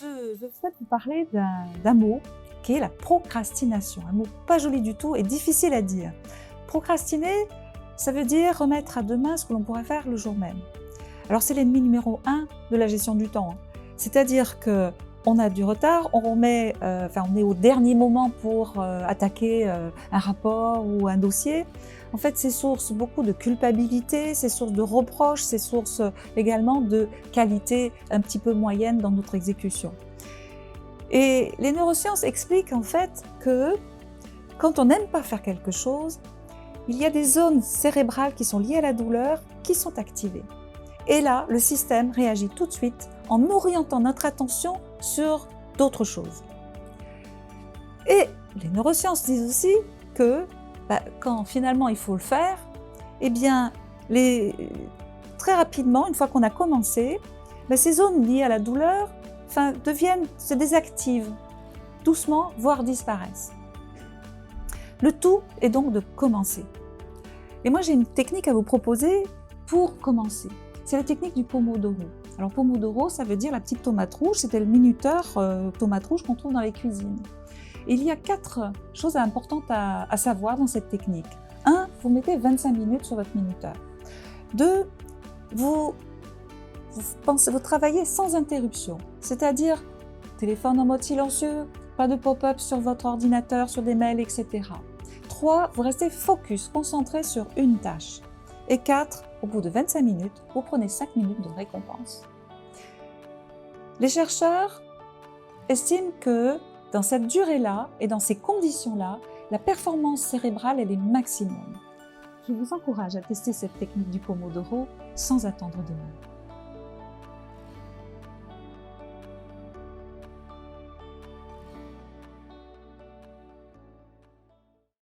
Je souhaite vous parler d'un mot qui est la procrastination. Un mot pas joli du tout et difficile à dire. Procrastiner, ça veut dire remettre à demain ce que l'on pourrait faire le jour même. Alors c'est l'ennemi numéro 1 de la gestion du temps. C'est-à-dire qu'on a du retard, on est au dernier moment pour attaquer un rapport ou un dossier. En fait, c'est source beaucoup de culpabilité, c'est source de reproches, c'est source également de qualité un petit peu moyenne dans notre exécution. Et les neurosciences expliquent en fait que quand on n'aime pas faire quelque chose, il y a des zones cérébrales qui sont liées à la douleur qui sont activées. Et là, le système réagit tout de suite en orientant notre attention sur d'autres choses. Et les neurosciences disent aussi que quand finalement il faut le faire, eh bien, très rapidement, une fois qu'on a commencé, ces zones liées à la douleur se désactivent doucement, voire disparaissent. Le tout est donc de commencer. Et moi, j'ai une technique à vous proposer pour commencer. C'est la technique du Pomodoro. Alors Pomodoro, ça veut dire la petite tomate rouge, c'était le minuteur tomate rouge qu'on trouve dans les cuisines. Et il y a 4 choses importantes à savoir dans cette technique. 1, vous mettez 25 minutes sur votre minuteur. 2, vous travaillez sans interruption, c'est-à-dire téléphone en mode silencieux, pas de pop-up sur votre ordinateur, sur des mails, etc. 3, vous restez focus, concentré sur une tâche. Et 4, au bout de 25 minutes, vous prenez 5 minutes de récompense. Les chercheurs estiment que dans cette durée-là et dans ces conditions-là, la performance cérébrale est maximum. Je vous encourage à tester cette technique du Pomodoro sans attendre demain.